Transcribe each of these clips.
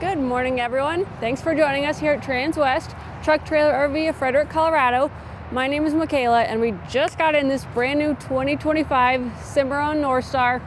Good morning, everyone. Thanks for joining us here at Transwest Truck Trailer RV of Frederick, Colorado. My name is Michaela, and we just got in this brand new 2025 Cimarron Norstar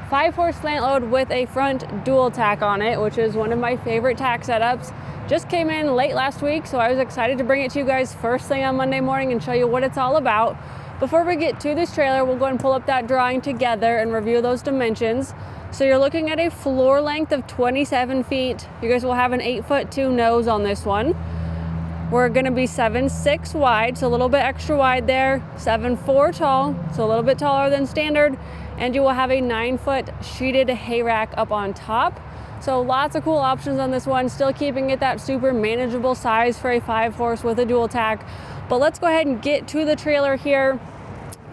5-horse slant load with a front dual tack on it, which is one of my favorite tack setups. Just came in late last week, so I was excited to bring it to you guys first thing on Monday morning and show you what it's all about. Before we get to this trailer, we'll go and pull up that drawing together and review those dimensions. So you're looking at a floor length of 27 feet. You guys will have an 8'2" nose on this one. We're gonna be 7'6" wide, so a little bit extra wide there. 7'4" tall, so a little bit taller than standard. And you will have a 9-foot sheeted hay rack up on top. So lots of cool options on this one, still keeping it that super manageable size for a 5-horse with a dual tack. But let's go ahead and get to the trailer here.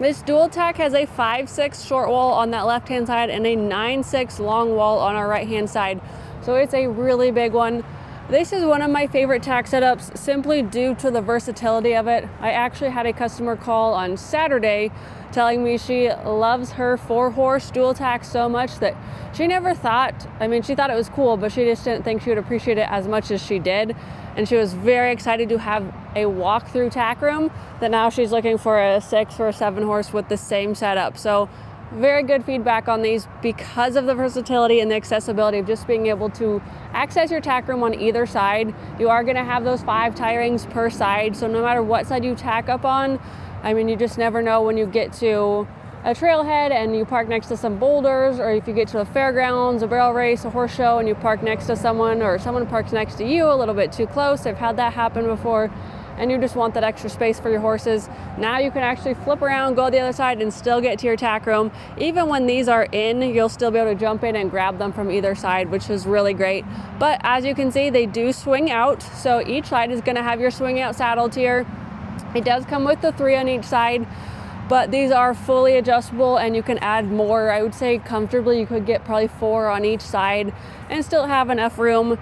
This dual tack has a 5'6" short wall on that left-hand side and a 9'6" long wall on our right-hand side. So it's a really big one. This is one of my favorite tack setups simply due to the versatility of it. I actually had a customer call on Saturday telling me she loves her 4-horse dual tack so much that she never thought, she thought it was cool, but she just didn't think she would appreciate it as much as she did. And she was very excited to have a walk-through tack room that now she's looking for a 6 or a 7-horse with the same setup. So very good feedback on these because of the versatility and the accessibility of just being able to access your tack room on either side. You are going to have those 5 tie rings per side, so no matter what side you tack up on, you just never know when you get to a trailhead and you park next to some boulders, or if you get to a fairgrounds, a barrel race, a horse show, and you park next to someone, or someone parks next to you a little bit too close. I've had that happen before, and you just want that extra space for your horses. Now you can actually flip around, go the other side, and still get to your tack room. Even when these are in, you'll still be able to jump in and grab them from either side, which is really great. But as you can see, they do swing out. So each side is gonna have your swing out saddled here. It does come with the 3 on each side, but these are fully adjustable and you can add more. I would say comfortably you could get probably 4 on each side and still have enough room.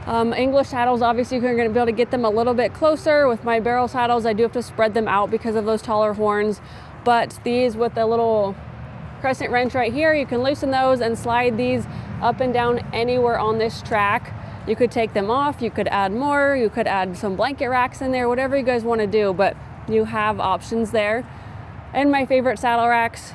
English saddles, obviously you're going to be able to get them a little bit closer. With my barrel saddles, I do have to spread them out because of those taller horns, but these with the little crescent wrench right here, you can loosen those and slide these up and down anywhere on this track. You could take them off, you could add more, you could add some blanket racks in there, whatever you guys want to do, but you have options there. And my favorite saddle racks,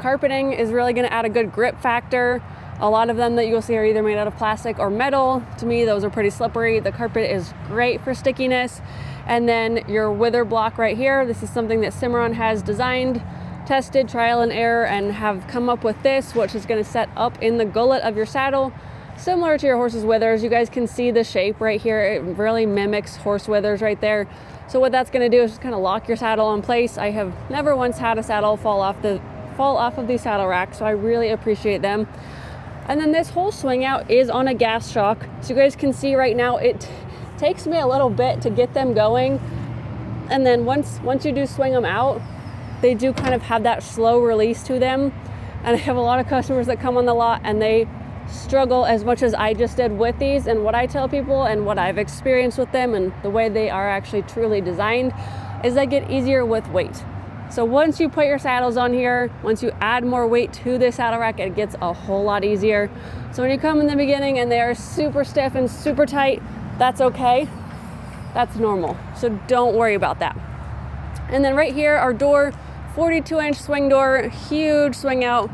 carpeting is really going to add a good grip factor. A lot of them that you'll see are either made out of plastic or metal. To me, those are pretty slippery. The carpet is great for stickiness. And then your wither block right here, this is something that Cimarron has designed, tested, trial and error, and have come up with this, which is going to set up in the gullet of your saddle, similar to your horse's withers. You guys can see the shape right here. It really mimics horse withers right there. So what that's going to do is just kind of lock your saddle in place. I have never once had a saddle fall off of these saddle racks, so I really appreciate them. And then this whole swing out is on a gas shock. So you guys can see right now, it takes me a little bit to get them going. And then once you do swing them out, they do kind of have that slow release to them. And I have a lot of customers that come on the lot and they struggle as much as I just did with these. And what I tell people and what I've experienced with them and the way they are actually truly designed is they get easier with weight. So once you put your saddles on here, once you add more weight to this saddle rack, it gets a whole lot easier. So when you come in the beginning and they are super stiff and super tight, that's okay. That's normal. So don't worry about that. And then right here, our door, 42-inch swing door, huge swing out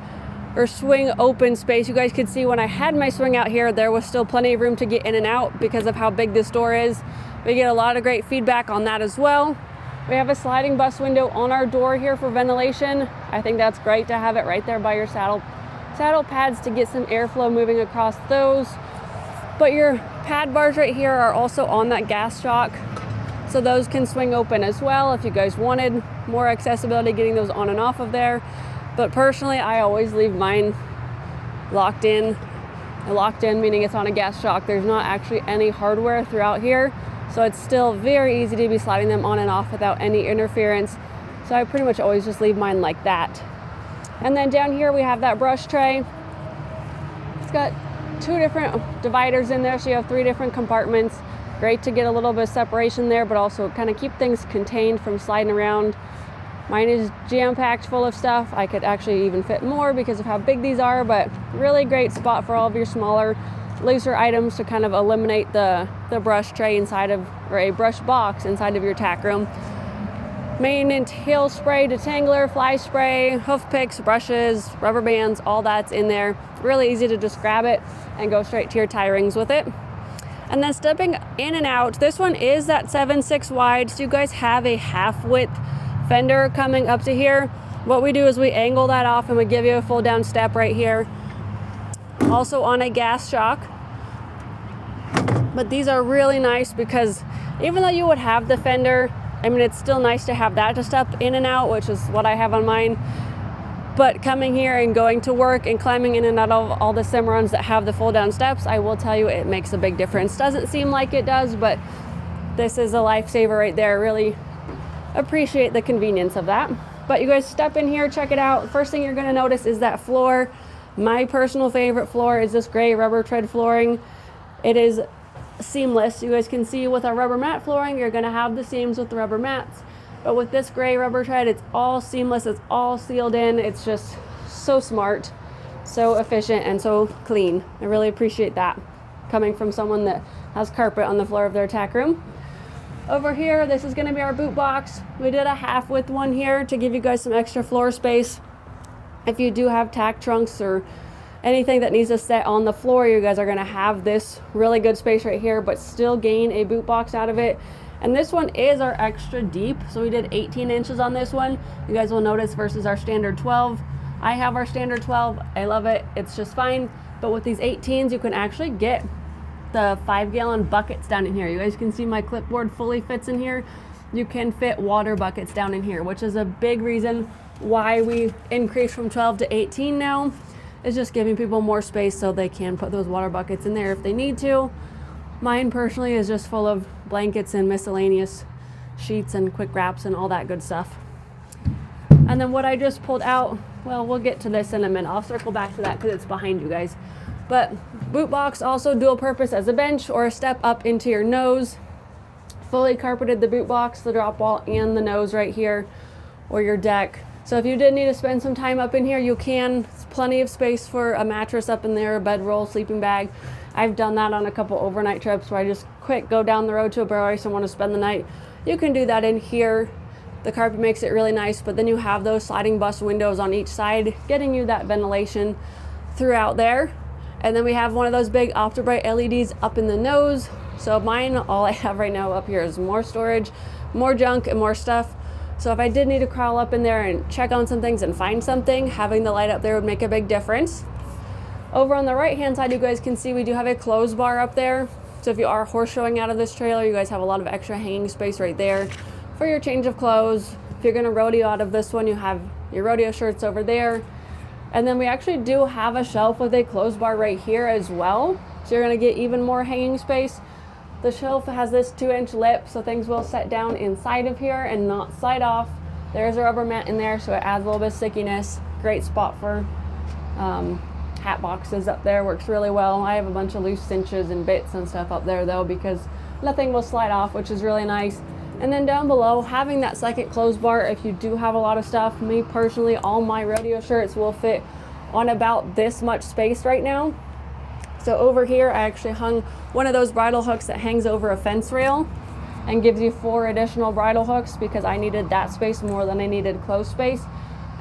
or swing open space. You guys could see when I had my swing out here, there was still plenty of room to get in and out because of how big this door is. We get a lot of great feedback on that as well. We have a sliding bus window on our door here for ventilation. I think that's great to have it right there by your saddle pads to get some airflow moving across those. But your pad bars right here are also on that gas shock, so those can swing open as well if you guys wanted more accessibility getting those on and off of there. But personally, I always leave mine locked in. Locked in meaning it's on a gas shock. There's not actually any hardware throughout here, so it's still very easy to be sliding them on and off without any interference. So I pretty much always just leave mine like that. And then down here we have that brush tray. It's got 2 different dividers in there, so you have 3 different compartments. Great to get a little bit of separation there, but also kind of keep things contained from sliding around. Mine is jam-packed full of stuff. I could actually even fit more because of how big these are, but really great spot for all of your smaller looser items to kind of eliminate the brush tray inside of, or a brush box inside of your tack room. Maintenance heel spray, detangler, fly spray, hoof picks, brushes, rubber bands, all that's in there. Really easy to just grab it and go straight to your tie rings with it. And then stepping in and out, this one is that 7.6 wide, so you guys have a half width fender coming up to here. What we do is we angle that off and we give you a full down step right here. Also on a gas shock. But these are really nice because even though you would have the fender, I mean, it's still nice to have that to step in and out, which is what I have on mine. But coming here and going to work and climbing in and out of all the Cimarrons that have the fold down steps, I will tell you it makes a big difference. Doesn't seem like it does, but this is a lifesaver right there. Really appreciate the convenience of that. But you guys step in here, check it out. First thing you're gonna notice is that floor. My personal favorite floor is this gray rubber tread flooring. It is seamless. You guys can see with our rubber mat flooring, you're gonna have the seams with the rubber mats. But with this gray rubber tread, it's all seamless, it's all sealed in. It's just so smart, so efficient, and so clean. I really appreciate that coming from someone that has carpet on the floor of their tack room. Over here, this is gonna be our boot box. We did a half width one here to give you guys some extra floor space. If you do have tack trunks or anything that needs to sit on the floor, you guys are gonna have this really good space right here, but still gain a boot box out of it. And this one is our extra deep, so we did 18 inches on this one. You guys will notice versus our standard 12. I have our standard 12, I love it, it's just fine. But with these 18s, you can actually get the 5-gallon buckets down in here. You guys can see my clipboard fully fits in here. You can fit water buckets down in here, which is a big reason why we increased from 12 to 18 now. It's just giving people more space so they can put those water buckets in there if they need to. Mine personally is just full of blankets and miscellaneous sheets and quick wraps and all that good stuff. And then what I just pulled out, well, we'll get to this in a minute. I'll circle back to that because it's behind you guys. But boot box, also dual purpose as a bench or a step up into your nose. Fully carpeted the boot box, the drop wall, and the nose right here, or your deck. So if you did need to spend some time up in here, you can. It's plenty of space for a mattress up in there, a bedroll, sleeping bag. I've done that on a couple overnight trips where I just quick go down the road to a barrel race and want to spend the night. You can do that in here. The carpet makes it really nice, but then you have those sliding bus windows on each side, getting you that ventilation throughout there. And then we have one of those big Optibright LEDs up in the nose. So mine, all I have right now up here is more storage, more junk, and more stuff. So if I did need to crawl up in there and check on some things and find something, having the light up there would make a big difference. Over on the right hand side, you guys can see we do have a clothes bar up there. So if you are horse showing out of this trailer, you guys have a lot of extra hanging space right there for your change of clothes. If you're gonna rodeo out of this one, you have your rodeo shirts over there. And then we actually do have a shelf with a clothes bar right here as well. So you're gonna get even more hanging space. The shelf has this 2-inch lip, so things will set down inside of here and not slide off. There's a rubber mat in there, so it adds a little bit of stickiness. Great spot for hat boxes up there, works really well. I have a bunch of loose cinches and bits and stuff up there though, because nothing will slide off, which is really nice. And then down below, having that second clothes bar, if you do have a lot of stuff, me personally, all my rodeo shirts will fit on about this much space right now. So over here, I actually hung one of those bridle hooks that hangs over a fence rail and gives you 4 additional bridle hooks because I needed that space more than I needed clothes space.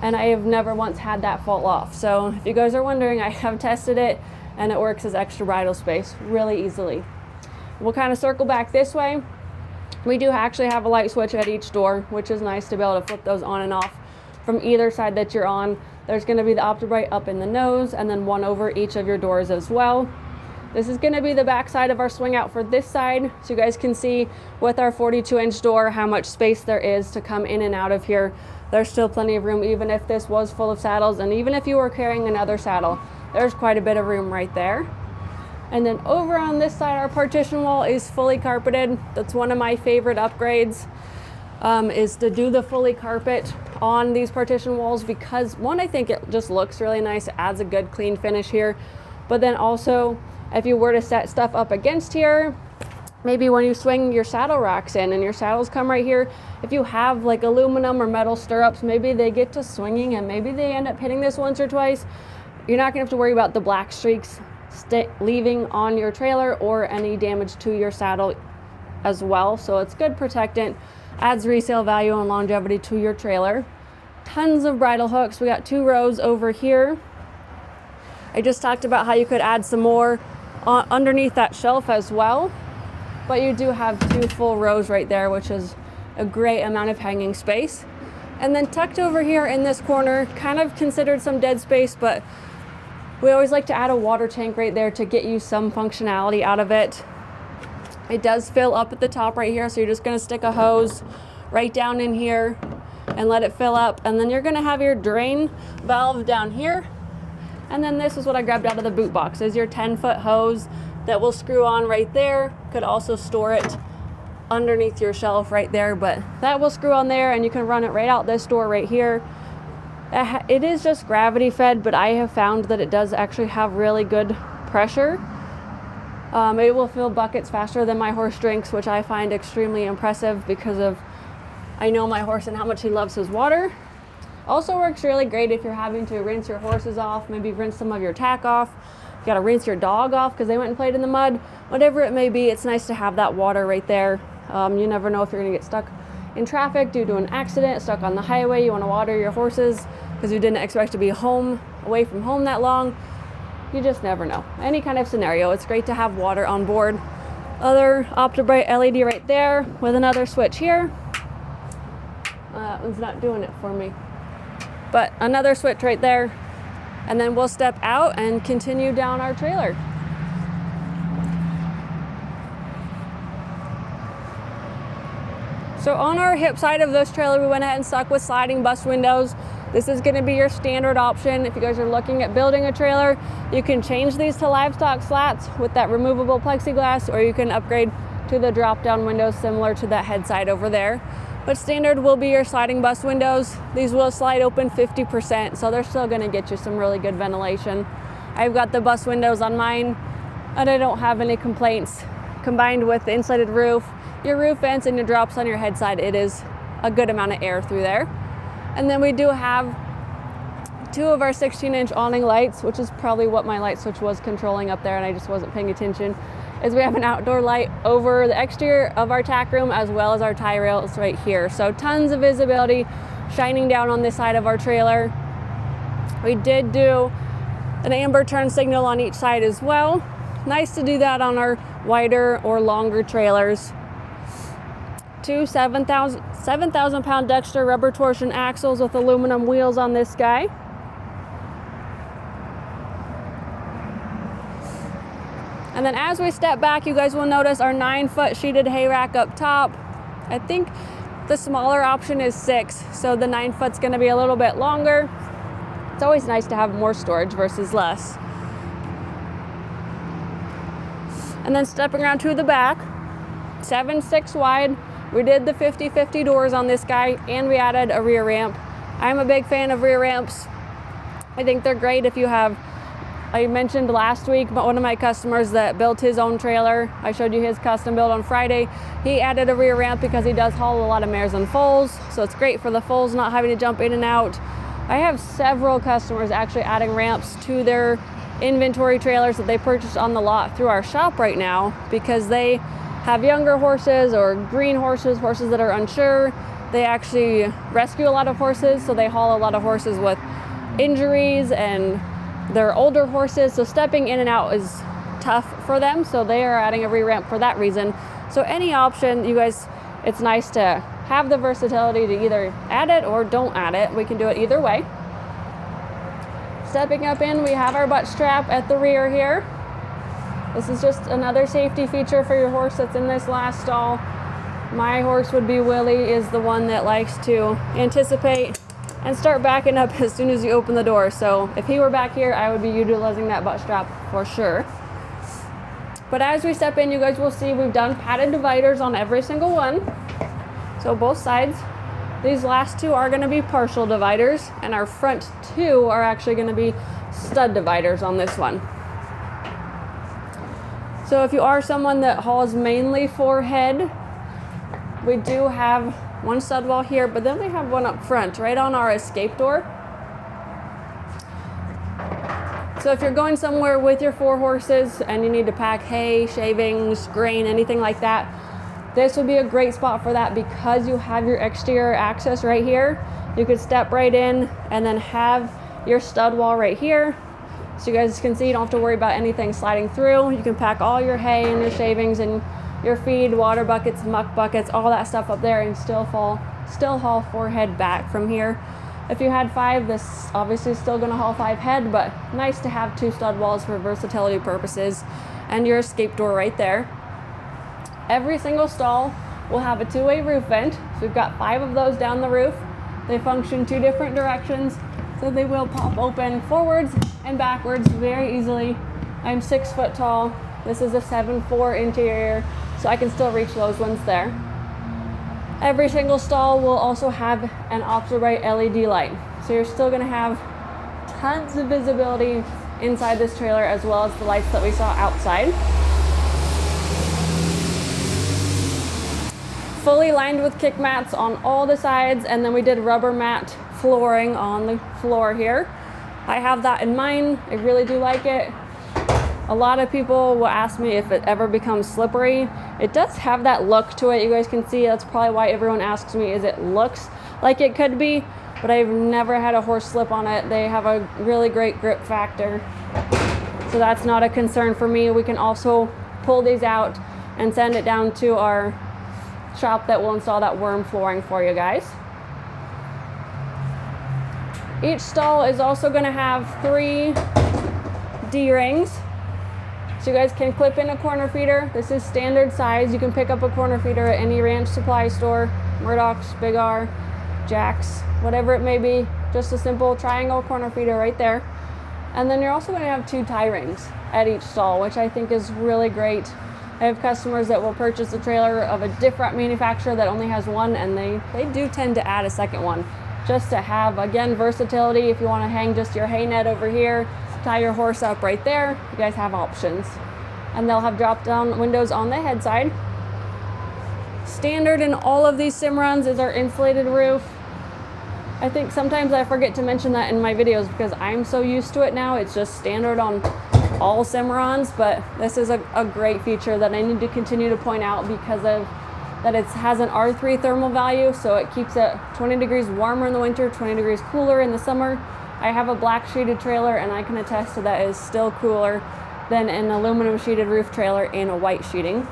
And I have never once had that fall off. So if you guys are wondering, I have tested it and it works as extra bridle space really easily. We'll kind of circle back this way. We do actually have a light switch at each door, which is nice to be able to flip those on and off from either side that you're on. There's going to be the Optibright up in the nose and then one over each of your doors as well. This is going to be the back side of our swing out for this side, so you guys can see with our 42-inch door how much space there is to come in and out of here. There's still plenty of room, even if this was full of saddles, and even if you were carrying another saddle, there's quite a bit of room right there. And then over on this side, our partition wall is fully carpeted. That's one of my favorite upgrades, is to do the fully carpet on these partition walls, because one, I think it just looks really nice. It adds a good clean finish here. But then also, if you were to set stuff up against here, maybe when you swing your saddle racks in and your saddles come right here, if you have like aluminum or metal stirrups, maybe they get to swinging and maybe they end up hitting this once or twice. You're not gonna have to worry about the black streaks leaving on your trailer or any damage to your saddle as well. So it's good protectant, adds resale value and longevity to your trailer. Tons of bridle hooks. We got 2 rows over here. I just talked about how you could add some more underneath that shelf as well, but you do have 2 full rows right there, which is a great amount of hanging space. And then tucked over here in this corner, kind of considered some dead space, but we always like to add a water tank right there to get you some functionality out of it. It does fill up at the top right here, so you're just going to stick a hose right down in here and let it fill up, and then you're going to have your drain valve down here. And then this is what I grabbed out of the boot box. Is your 10-foot hose that will screw on right there. Could also store it underneath your shelf right there, but that will screw on there and you can run it right out this door right here. It is just gravity fed, but I have found that it does actually have really good pressure. It will fill buckets faster than my horse drinks, which I find extremely impressive because of I know my horse and how much he loves his water. Also works really great if you're having to rinse your horses off, maybe rinse some of your tack off. You gotta rinse your dog off because they went and played in the mud. Whatever it may be, it's nice to have that water right there. You never know if you're gonna get stuck in traffic due to an accident, stuck on the highway. You wanna water your horses because you didn't expect to be away from home that long. You just never know. Any kind of scenario, it's great to have water on board. Other OptiBrite LED right there with another switch here. That one's not doing it for me. But another switch right there, and then we'll step out and continue down our trailer. So on our hip side of this trailer, we went ahead and stuck with sliding bus windows. This is going to be your standard option. If you guys are looking at building a trailer, you can change these to livestock slats with that removable plexiglass, or you can upgrade to the drop-down windows similar to that head side over there. But standard will be your sliding bus windows. These will slide open 50%, so they're still gonna get you some really good ventilation. I've got the bus windows on mine, and I don't have any complaints. Combined with the insulated roof, your roof vents, and your drops on your head side, it is a good amount of air through there. And then we do have 2 of our 16-inch awning lights, which is probably what my light switch was controlling up there, and I just wasn't paying attention. Is we have an outdoor light over the exterior of our tack room as well as our tie rails right here. So tons of visibility shining down on this side of our trailer. We did do an amber turn signal on each side as well. Nice to do that on our wider or longer trailers. 2 7,000 pound Dexter rubber torsion axles with aluminum wheels on this guy. And then as we step back, you guys will notice our 9-foot sheeted hay rack up top. I think the smaller option is 6, so the 9-foot's gonna be a little bit longer. It's always nice to have more storage versus less. And then stepping around to the back, 7'6" wide. We did the 50/50 doors on this guy, and we added a rear ramp. I'm a big fan of rear ramps. I think they're great if you have, I mentioned last week, but one of my customers that built his own trailer, I showed you his custom build on Friday. He added a rear ramp because he does haul a lot of mares and foals, so it's great for the foals not having to jump in and out. I have several customers actually adding ramps to their inventory trailers that they purchased on the lot through our shop right now because they have younger horses or green horses, horses that are unsure. They actually rescue a lot of horses, so they haul a lot of horses with injuries, and they're older horses, so stepping in and out is tough for them, so they are adding a rear ramp for that reason. So any option, you guys, it's nice to have the versatility to either add it or don't add it. We can do it either way. Stepping up in, we have our butt strap at the rear here. This is just another safety feature for your horse that's in this last stall. My horse would be Willie, is the one that likes to anticipate and start backing up as soon as you open the door. So if he were back here, I would be utilizing that butt strap for sure. But as we step in, you guys will see we've done padded dividers on every single one. So both sides. These last 2 are gonna be partial dividers, and our front 2 are actually gonna be stud dividers on this one. So if you are someone that hauls mainly for head, we do have one stud wall here, but then we have one up front, right on our escape door. So if you're going somewhere with your 4 horses and you need to pack hay, shavings, grain, anything like that, this would be a great spot for that because you have your exterior access right here. You could step right in and then have your stud wall right here. So you guys can see you don't have to worry about anything sliding through. You can pack all your hay and your shavings and your feed, water buckets, muck buckets, all that stuff up there and still haul 4 head back from here. If you had 5, this obviously is still gonna haul 5 head, but nice to have 2 stud walls for versatility purposes and your escape door right there. Every single stall will have a 2-way roof vent. So we've got 5 of those down the roof. They function 2 different directions, so they will pop open forwards and backwards very easily. I'm 6 foot tall. This is a 7.4 interior, so I can still reach those ones there. Every single stall will also have an opposite-right LED light. So you're still gonna have tons of visibility inside this trailer as well as the lights that we saw outside. Fully lined with kick mats on all the sides, and then we did rubber mat flooring on the floor here. I have that in mine. I really do like it. A lot of people will ask me if it ever becomes slippery. It does have that look to it. You guys can see that's probably why everyone asks me, is it looks like it could be, but I've never had a horse slip on it. They have a really great grip factor. So that's not a concern for me. We can also pull these out and send it down to our shop that will install that worm flooring for you guys. Each stall is also going to have 3 D-rings. So you guys can clip in a corner feeder. This is standard size. You can pick up a corner feeder at any ranch supply store, Murdoch's, Big R, Jack's, whatever it may be. Just a simple triangle corner feeder right there. And then you're also going to have 2 tie rings at each stall, which I think is really great. I have customers that will purchase a trailer of a different manufacturer that only has 1, and they do tend to add a second one just to have, again, versatility. If you want to hang just your hay net over here, tie your horse up right there, you guys have options. And they'll have drop down windows on the head side. Standard in all of these Cimarrons is our insulated roof. I think sometimes I forget to mention that in my videos because I'm so used to it now. It's just standard on all Cimarrons, but this is a great feature that I need to continue to point out because of that it has an R3 thermal value, so it keeps it 20 degrees warmer in the winter, 20 degrees cooler in the summer. I have a black sheeted trailer and I can attest to that it is still cooler than an aluminum sheeted roof trailer in a white sheeting.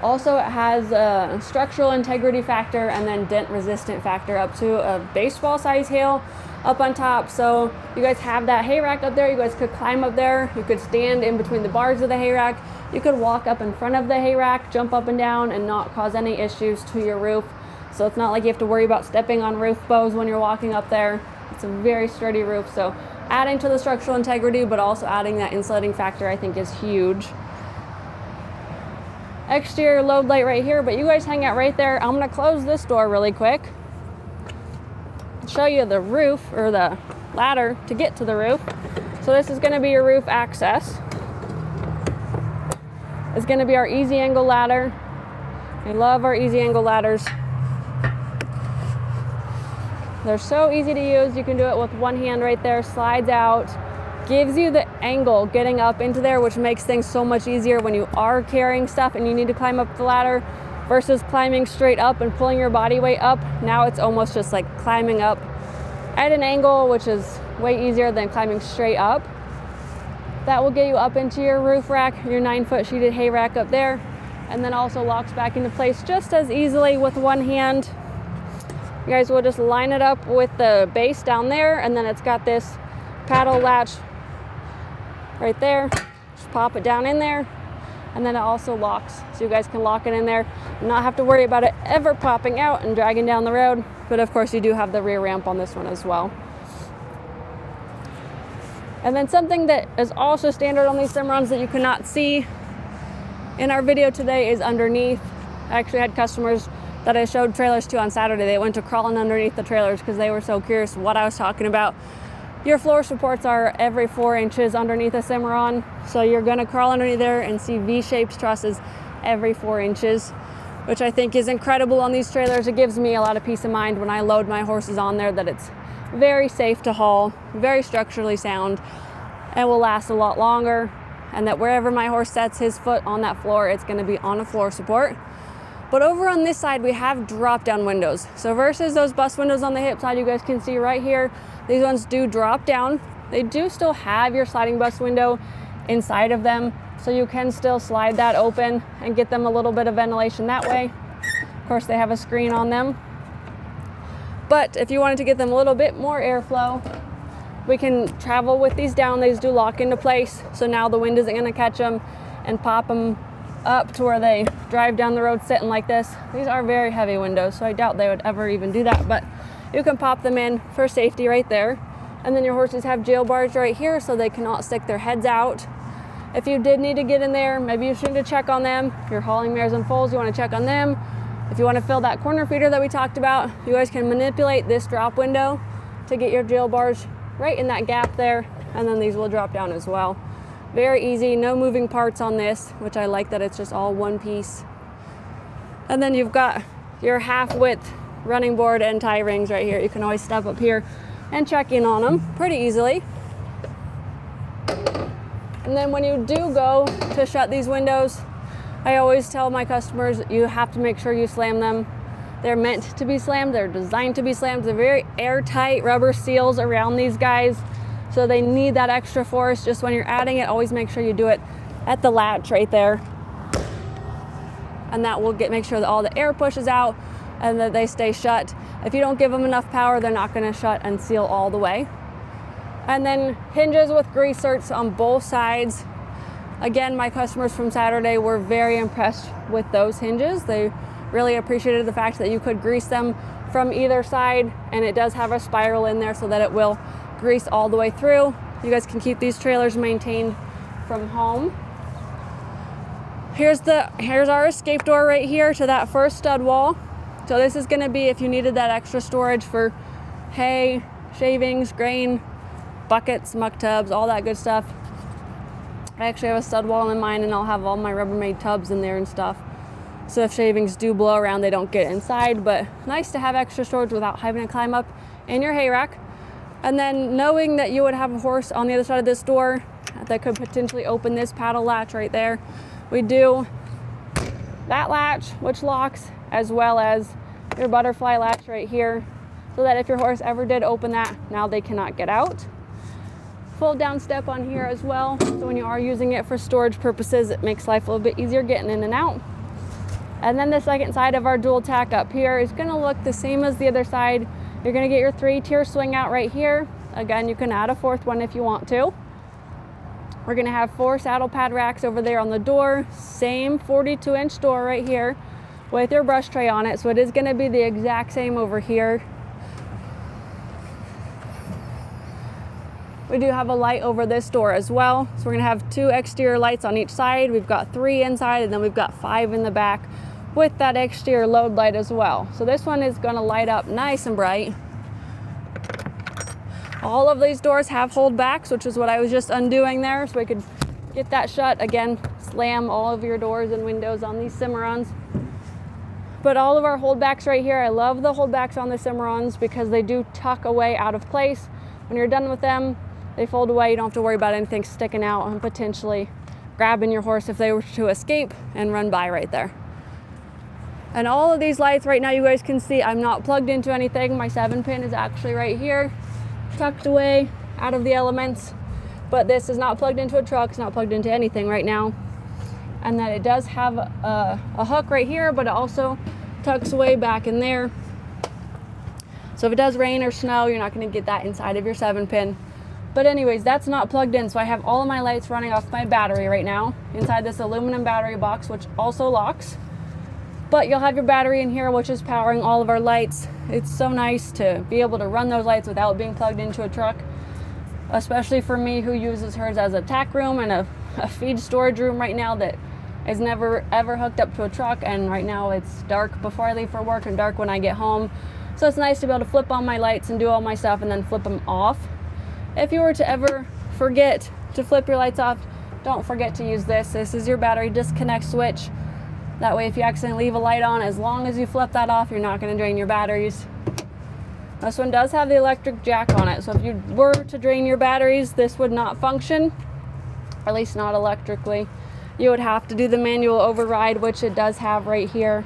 Also, it has a structural integrity factor and then dent resistant factor up to a baseball size hail up on top. So you guys have that hay rack up there. You guys could climb up there. You could stand in between the bars of the hay rack. You could walk up in front of the hay rack, jump up and down and not cause any issues to your roof. So it's not like you have to worry about stepping on roof bows when you're walking up there. It's a very sturdy roof. So adding to the structural integrity, but also adding that insulating factor, I think is huge. Exterior load light right here, but you guys hang out right there. I'm gonna close this door really quick. Show you the roof or the ladder to get to the roof. So this is gonna be your roof access. It's gonna be our easy angle ladder. I love our easy angle ladders. They're so easy to use. You can do it with one hand right there, slides out, gives you the angle getting up into there, which makes things so much easier when you are carrying stuff and you need to climb up the ladder versus climbing straight up and pulling your body weight up. Now it's almost just like climbing up at an angle, which is way easier than climbing straight up. That will get you up into your roof rack, your 9-foot sheeted hay rack up there, and then also locks back into place just as easily with one hand. You guys will just line it up with the base down there, and then it's got this paddle latch right there. Just pop it down in there, and then it also locks, so you guys can lock it in there and not have to worry about it ever popping out and dragging down the road. But of course you do have the rear ramp on this one as well. And then something that is also standard on these Cimarrons that you cannot see in our video today is underneath. I actually had customers that I showed trailers to on Saturday. They went to crawling underneath the trailers because they were so curious what I was talking about. Your floor supports are every 4 inches underneath a Cimarron. So you're gonna crawl underneath there and see V-shaped trusses every 4 inches, which I think is incredible on these trailers. It gives me a lot of peace of mind when I load my horses on there that it's very safe to haul, very structurally sound. and will last a lot longer, and that wherever my horse sets his foot on that floor, it's going to be on a floor support. But over on this side, we have drop down windows. So versus those bus windows on the hip side, you guys can see right here, these ones do drop down. They do still have your sliding bus window inside of them, so you can still slide that open and get them a little bit of ventilation that way. Of course, they have a screen on them. But if you wanted to get them a little bit more airflow, we can travel with these down. These do lock into place, so now the wind isn't going to catch them and pop them up to where they drive down the road sitting like this. These are very heavy windows, so I doubt they would ever even do that, but you can pop them in for safety right there. And then your horses have jail bars right here, so they cannot stick their heads out. If you did need to get in there, maybe you should check on them. If you're hauling mares and foals, you want to check on them. If you want to fill that corner feeder that we talked about, you guys can manipulate this drop window to get your jail bars right in that gap there, and then these will drop down as well. Very easy, no moving parts on this, which I like that it's just all one piece. And then you've got your half width running board and tie rings right here. You can always step up here and check in on them pretty easily. And then when you do go to shut these windows, I always tell my customers you have to make sure you slam them. They're meant to be slammed, they're designed to be slammed. They're very airtight rubber seals around these guys, so they need that extra force. Just when you're adding it, always make sure you do it at the latch right there. And that will make sure that all the air pushes out and that they stay shut. If you don't give them enough power, they're not going to shut and seal all the way. And then hinges with grease zerks on both sides. Again, my customers from Saturday were very impressed with those hinges. They really appreciated the fact that you could grease them from either side, and it does have a spiral in there so that it will grease all the way through. You guys can keep these trailers maintained from home. Here's our escape door right here to that first stud wall. So this is going to be if you needed that extra storage for hay, shavings, grain, buckets, muck tubs, all that good stuff. I actually have a stud wall in mine, and I'll have all my Rubbermaid tubs in there and stuff. So if shavings do blow around, they don't get inside, but nice to have extra storage without having to climb up in your hay rack. And then knowing that you would have a horse on the other side of this door that could potentially open this paddle latch right there, we do that latch, which locks, as well as your butterfly latch right here, so that if your horse ever did open that, now they cannot get out. Fold down step on here as well, so when you are using it for storage purposes, it makes life a little bit easier getting in and out. And then the second side of our dual tack up here is going to look the same as the other side. You're going to get your 3-tier swing out right here. Again, you can add a fourth one if you want to. We're going to have 4 saddle pad racks over there on the door. Same 42-inch door right here with your brush tray on it. So it is going to be the exact same over here. We do have a light over this door as well. So we're going to have 2 exterior lights on each side. We've got 3 inside, and then we've got 5 in the back with that exterior load light as well. So this one is going to light up nice and bright. All of these doors have hold backs, which is what I was just undoing there, so we could get that shut. Again, slam all of your doors and windows on these Cimarrons. But all of our holdbacks right here, I love the holdbacks on the Cimarrons because they do tuck away out of place. When you're done with them, they fold away. You don't have to worry about anything sticking out and potentially grabbing your horse if they were to escape and run by right there. And all of these lights right now, you guys can see I'm not plugged into anything. My 7-pin is actually right here, tucked away out of the elements. But this is not plugged into a truck. It's not plugged into anything right now. And that it does have a hook right here, but it also tucks away back in there. So if it does rain or snow, you're not going to get that inside of your 7-pin. But anyways, that's not plugged in. So I have all of my lights running off my battery right now inside this aluminum battery box, which also locks. But you'll have your battery in here, which is powering all of our lights. It's so nice to be able to run those lights without being plugged into a truck, especially for me who uses hers as a tack room and a feed storage room right now that is never ever hooked up to a truck. And right now it's dark before I leave for work and dark when I get home. So it's nice to be able to flip on my lights and do all my stuff and then flip them off. If you were to ever forget to flip your lights off, don't forget to use this. This is your battery disconnect switch. That way if you accidentally leave a light on, as long as you flip that off, you're not going to drain your batteries. This one does have the electric jack on it, so if you were to drain your batteries, this would not function, or at least not electrically. You would have to do the manual override, which it does have right here.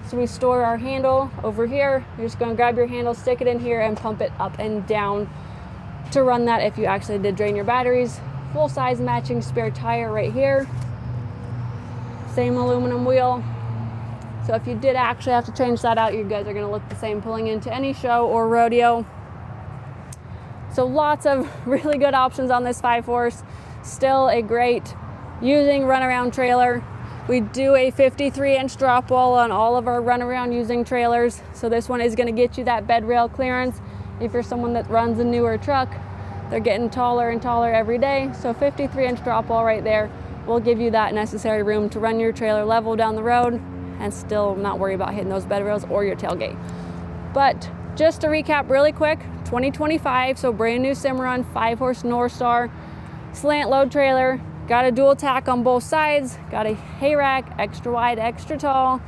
So we store our handle over here. You're just going to grab your handle, stick it in here, and pump it up and down to run that if you actually did drain your batteries. Full size matching spare tire right here. Same aluminum wheel. So if you did actually have to change that out, you guys are going to look the same pulling into any show or rodeo. So lots of really good options on this 5-horse. Still a great using runaround trailer. We do a 53-inch drop wall on all of our runaround using trailers. So this one is going to get you that bed rail clearance. If you're someone that runs a newer truck, they're getting taller and taller every day. So 53-inch drop wall right there will give you that necessary room to run your trailer level down the road and still not worry about hitting those bed rails or your tailgate. But just to recap really quick, 2025, so brand new Cimarron 5-horse Norstar slant load trailer. Got a dual tack on both sides, got a hay rack, extra wide, extra tall,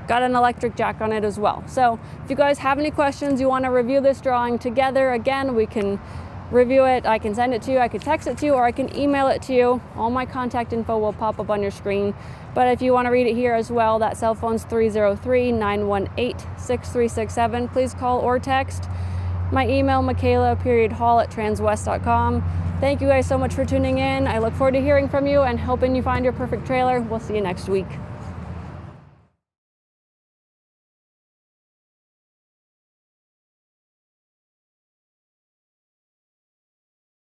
got an electric jack on it as well. So if you guys have any questions, you want to review this drawing together, again, we can review it. I can send it to you, I can text it to you, or I can email it to you. All my contact info will pop up on your screen. But if you want to read it here as well, that cell phone's 303-918-6367. Please call or text. My email, Michaela.hall@transwest.com. Thank you guys so much for tuning in. I look forward to hearing from you and helping you find your perfect trailer. We'll see you next week.